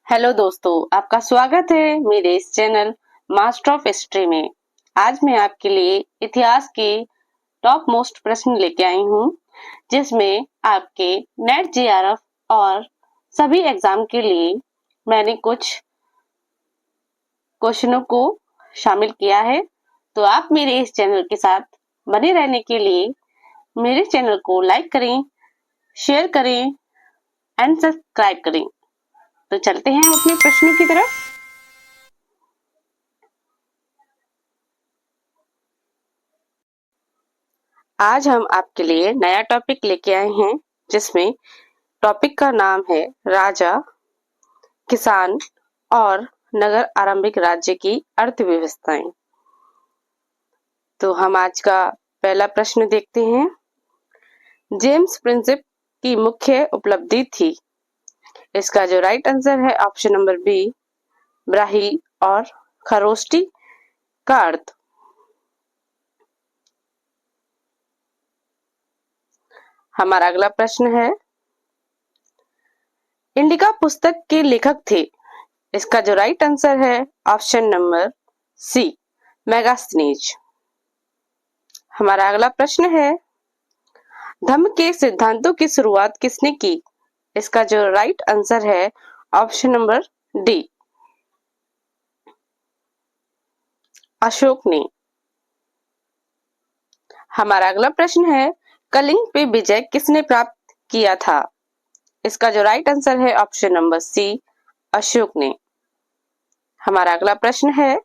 Hello दोस्तों, आपका स्वागत है मेरे इस चैनल मास्टर ऑफ हिस्ट्री में। आज मैं आपके लिए इतिहास के टॉप मोस्ट प्रश्न लेके आई हूँ, जिसमें आपके नेट जेआरएफ और सभी एग्जाम के लिए मैंने कुछ क्वेश्चनों को शामिल किया है। तो आप मेरे इस चैनल के साथ बने रहने के लिए मेरे चैनल को लाइक करें, शेयर करें एंड सब्सक्राइब करें। तो चलते हैं अपने प्रश्नों की तरफ। आज हम आपके लिए नया टॉपिक लेके आए हैं, जिसमें टॉपिक का नाम है राजा, किसान और नगर आरंभिक राज्य की अर्थव्यवस्थाएं। तो हम आज का पहला प्रश्न देखते हैं। जेम्स प्रिंसिप की मुख्य उपलब्धि थी। इसका जो राइट आंसर है ऑप्शन नंबर बी, ब्राहिल और खरोष्टी का अर्थ। हमारा अगला प्रश्न है, इंडिका पुस्तक के लेखक थे। इसका जो राइट आंसर है ऑप्शन नंबर सी, मेगास्थनीज। हमारा अगला प्रश्न है, धम्म के सिद्धांतों की शुरुआत किसने की? इसका जो राइट आंसर है ऑप्शन नंबर डी, अशोक ने। हमारा अगला प्रश्न है, कलिंग पे विजय किसने प्राप्त किया था? इसका जो राइट आंसर है ऑप्शन नंबर सी, अशोक ने। हमारा अगला प्रश्न है,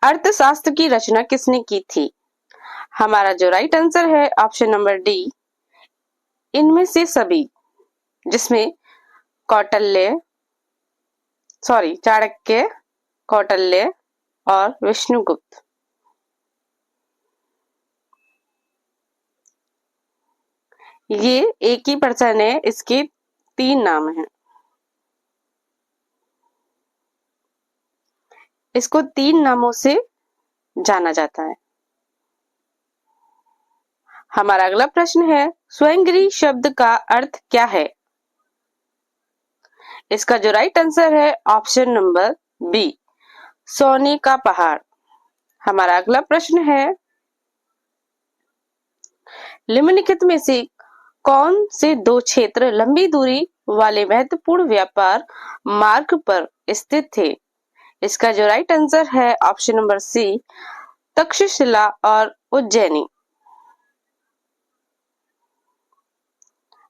अर्थशास्त्र की रचना किसने की थी? हमारा जो राइट आंसर है ऑप्शन नंबर डी, इनमें से सभी, जिसमें चाणक्य, कौटिल्य और विष्णुगुप्त। ये एक ही पर्सन है, इसके 3 नाम हैं। इसको 3 नामों से जाना जाता है। हमारा अगला प्रश्न है, स्वयंगिरी शब्द का अर्थ क्या है? इसका जो राइट आंसर है ऑप्शन नंबर बी, सोने का पहाड़। हमारा अगला प्रश्न है, निम्नलिखित में से कौन से 2 क्षेत्र लंबी दूरी वाले महत्वपूर्ण व्यापार मार्ग पर स्थित थे? इसका जो राइट आंसर है ऑप्शन नंबर सी, तक्षशिला और उज्जैनी।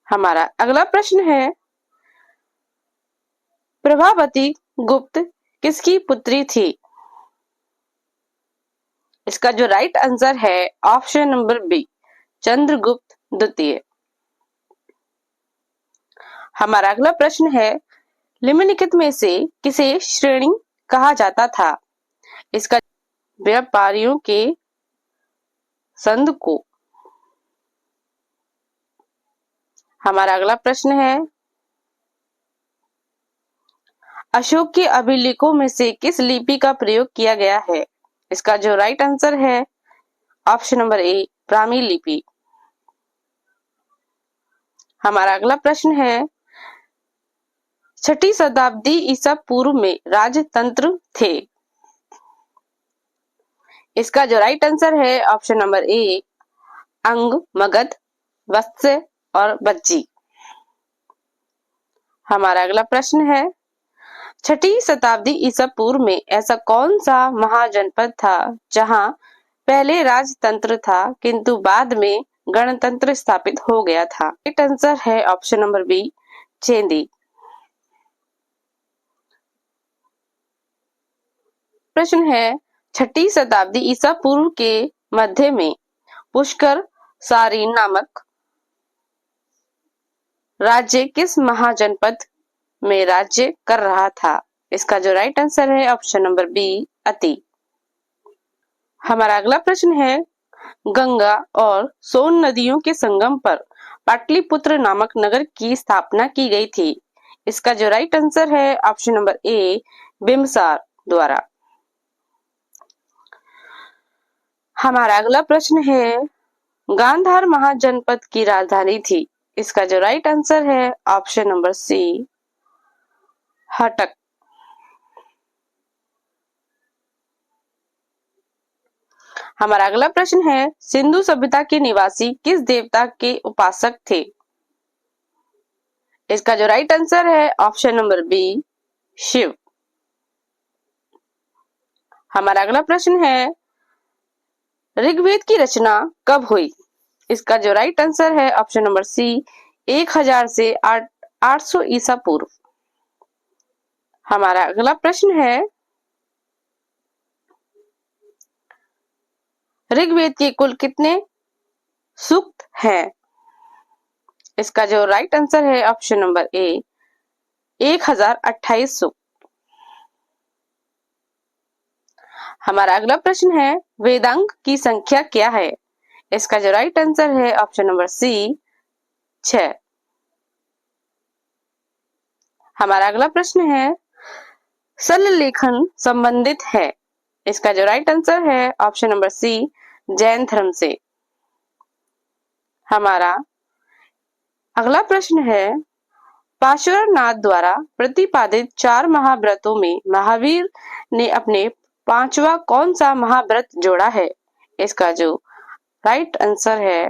हमारा अगला प्रश्न है, प्रभावती गुप्त किसकी पुत्री थी? इसका जो राइट आंसर है ऑप्शन नंबर बी, चंद्रगुप्त द्वितीय। हमारा अगला प्रश्न है, निम्नलिखित में से किसे श्रेणी कहा जाता था? इसका व्यापारियों के संघ को। हमारा अगला प्रश्न है, अशोक के अभिलेखों में से किस लिपि का प्रयोग किया गया है? इसका जो राइट आंसर है ऑप्शन नंबर ए, ब्राह्मी लिपि। हमारा अगला प्रश्न है, 6ठी शताब्दी ईसा पूर्व में राजतंत्र थे। इसका जो राइट आंसर है ऑप्शन नंबर ए, अंग, मगध, वत्स्य और बज्जी। हमारा अगला प्रश्न है, 6ठी शताब्दी ईसा पूर्व में ऐसा कौन सा महाजनपद था जहां पहले राजतंत्र था किंतु बाद में गणतंत्र स्थापित हो गया था? राइट आंसर है ऑप्शन नंबर बी, चेंदी। प्रश्न है, 6ठी शताब्दी ईसा पूर्व के मध्य में पुष्कर सारीन नामक राज्य किस महाजनपद में राज्य कर रहा था? इसका जो राइट आंसर है ऑप्शन नंबर बी, अति। हमारा अगला प्रश्न है, गंगा और सोन नदियों के संगम पर पाटलिपुत्र नामक नगर की स्थापना की गई थी। इसका जो राइट आंसर है ऑप्शन नंबर ए, बिम्बसार द्वारा। हमारा अगला प्रश्न है, गांधार महाजनपद की राजधानी थी। इसका जो राइट आंसर है ऑप्शन नंबर सी, हटक। हमारा अगला प्रश्न है, सिंधु सभ्यता के निवासी किस देवता के उपासक थे? इसका जो राइट आंसर है ऑप्शन नंबर बी, शिव। हमारा अगला प्रश्न है, ऋग्वेद की रचना कब हुई? इसका जो राइट आंसर है ऑप्शन नंबर सी, 1000 से 800 ईसा पूर्व। हमारा अगला प्रश्न है, ऋग्वेद के कुल कितने सूक्त हैं? इसका जो राइट आंसर है ऑप्शन नंबर ए, 1028 सूक्त। हमारा अगला प्रश्न है, वेदांग की संख्या क्या है? इसका जो राइट आंसर है ऑप्शन नंबर सी, 6। हमारा अगला प्रश्न है, सल्लेखन संबंधित है? इसका जो राइट आंसर है ऑप्शन नंबर सी, जैन धर्म से। हमारा अगला प्रश्न है, पार्श्वनाथ द्वारा प्रतिपादित 4 महाव्रतों में महावीर ने अपने 5वां कौन सा महाव्रत जोड़ा है? इसका जो राइट आंसर है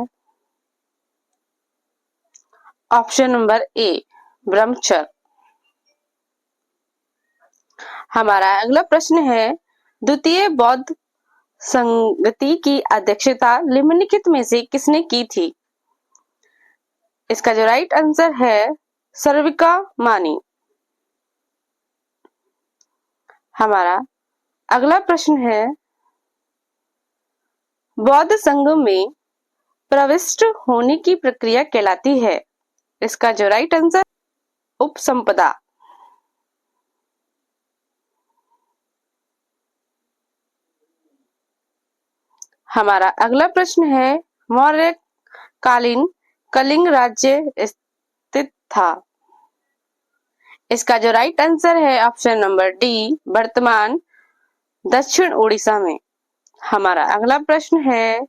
ऑप्शन नंबर ए, ब्रह्मचर्य। हमारा अगला प्रश्न है, द्वितीय बौद्ध संगति की अध्यक्षता निम्नलिखित में से किसने की थी? इसका जो राइट आंसर है सर्विका मानी। हमारा अगला प्रश्न है, बौद्ध संघ में प्रविष्ट होने की प्रक्रिया कहलाती है? इसका जो राइट आंसर उपसंपदा। हमारा अगला प्रश्न है, मौर्य कालीन कलिंग राज्य स्थित था? इसका जो राइट आंसर है ऑप्शन नंबर डी, वर्तमान दक्षिण ओडिशा में। हमारा अगला प्रश्न है,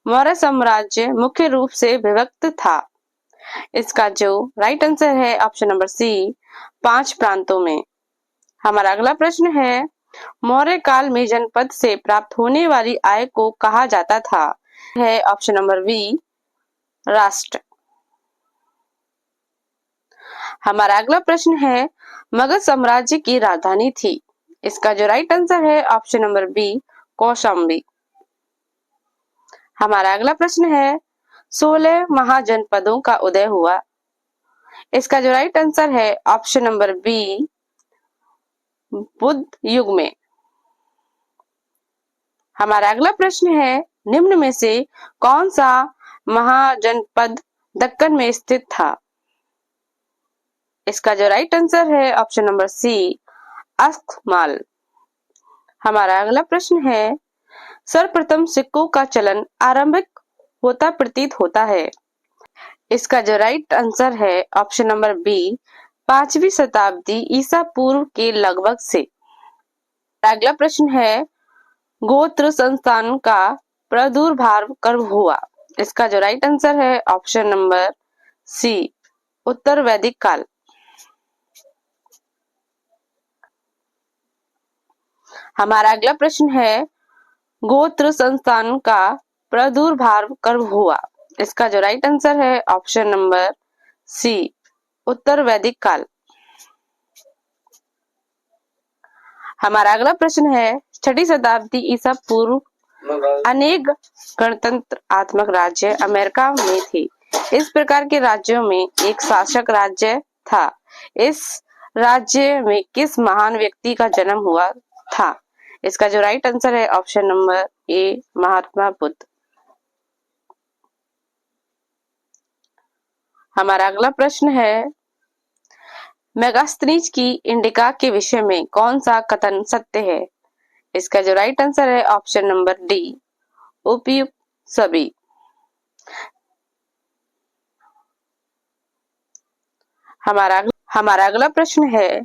मौर्य साम्राज्य मुख्य रूप से विभक्त था? इसका जो राइट आंसर है ऑप्शन नंबर सी, 5 प्रांतों में। हमारा अगला प्रश्न है, मौर्य काल में जनपद से प्राप्त होने वाली आय को कहा जाता था? है ऑप्शन नंबर बी, राष्ट्र। हमारा अगला प्रश्न है, मगध साम्राज्य की राजधानी थी? इसका जो राइट आंसर है ऑप्शन नंबर बी, कौशाम्बी। हमारा अगला प्रश्न है, 16 महाजनपदों का उदय हुआ? इसका जो राइट आंसर है ऑप्शन नंबर बी, बुद्ध युग में। हमारा अगला प्रश्न है, निम्न में से कौन सा महाजनपद दक्कन में स्थित था? इसका जो राइट आंसर है ऑप्शन नंबर सी, अस्कमाल। हमारा अगला प्रश्न है, सर्वप्रथम सिक्कों का चलन आरंभिक होता प्रतीत होता है? इसका जो राइट आंसर है ऑप्शन नंबर बी, 5वीं शताब्दी ईसा पूर्व के लगभग से। अगला प्रश्न है, गोत्र संस्थान का प्रादुर्भाव कब हुआ? इसका जो राइट आंसर है ऑप्शन नंबर सी, उत्तर वैदिक काल। हमारा अगला प्रश्न है, गोत्र संस्थान का प्रादुर्भाव कब हुआ? इसका जो राइट आंसर है ऑप्शन नंबर सी, उत्तर वैदिक काल। हमारा अगला प्रश्न है, 6वीं शताब्दी ईसा पूर्व अनेक गणतंत्रात्मक राज्य अमेरिका में थे। इस प्रकार के राज्यों में एक शासक राज्य था। इस राज्य में किस महान व्यक्ति का जन्म हुआ था? इसका जो राइट आंसर है option number A, Mahatma Buddha. हमारा अगला प्रश्न है, मेगास्थनीज की इंडिका के विषय में कौन सा कथन सत्य है? इसका जो राइट आंसर है ऑप्शन नंबर डी, उपयुक्त सभी। हमारा अगला प्रश्न है,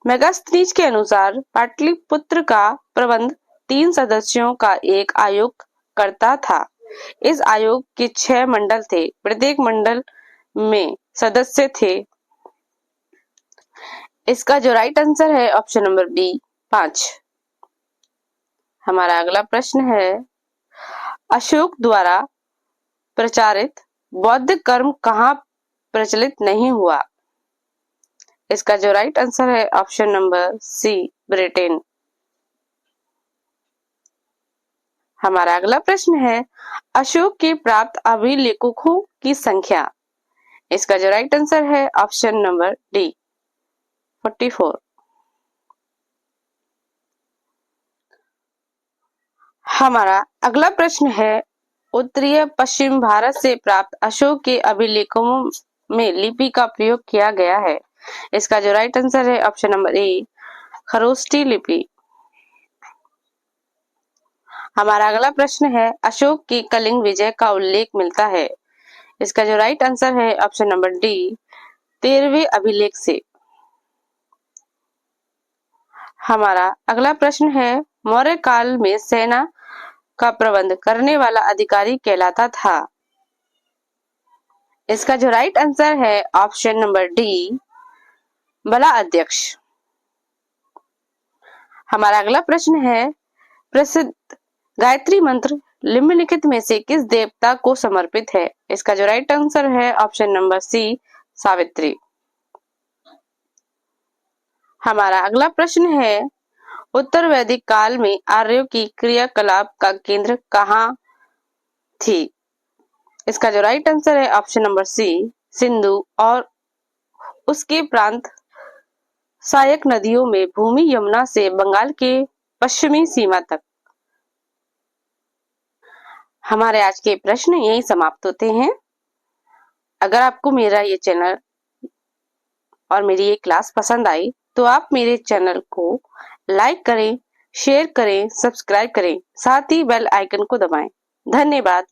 मेगास्थनीज के अनुसार पाटलिपुत्र का प्रबंध 3 सदस्यों का एक आयोग करता था। इस आयोग के 6 मंडल थे, प्रत्येक मंडल में सदस्य थे। इसका जो राइट आंसर है ऑप्शन नंबर बी 5। हमारा अगला प्रश्न है, अशोक द्वारा प्रचारित बौद्ध कर्म कहाँ प्रचलित नहीं हुआ? इसका जो राइट आंसर है ऑप्शन नंबर सी ब्रिटेन। हमारा अगला प्रश्न है, अशोक के प्राप्त अभिलेखों की संख्या। इसका जो राइट आंसर है ऑप्शन नंबर डी 44। हमारा अगला प्रश्न है, उत्तरीय पश्चिम भारत से प्राप्त अशोक के अभिलेखों में लिपि का प्रयोग किया गया है। इसका जो राइट आंसर है ऑप्शन नंबर ए खरोष्ठी लिपि। हमारा अगला प्रश्न है, अशोक की कलिंग विजय का उल्लेख मिलता है। इसका जो राइट आंसर है ऑप्शन नंबर डी 13वें अभिलेख से। हमारा अगला प्रश्न है, मौर्य काल में सेना का प्रबंध करने वाला अधिकारी कहलाता था। इसका जो राइट आंसर है ऑप्शन नंबर डी बला अध्यक्ष। हमारा अगला प्रश्न है, प्रसिद्ध गायत्री मंत्र निम्नलिखित में से किस देवता को समर्पित है? इसका जो राइट आंसर है ऑप्शन नंबर सी सावित्री। हमारा अगला प्रश्न है, उत्तर वैदिक काल में आर्यों की क्रियाकलाप का केंद्र कहाँ थी? इसका जो राइट आंसर है ऑप्शन नंबर सी सिंधु और उसके प्रांत सहायक नदियों में भूमि यमुना से बंगाल के पश्चिमी सीमा तक। हमारे आज के प्रश्न यही समाप्त होते हैं। अगर आपको मेरा ये चैनल और मेरी ये क्लास पसंद आई तो आप मेरे चैनल को लाइक करें, शेयर करें, सब्सक्राइब करें, साथ ही बेल आइकन को दबाएं। धन्यवाद।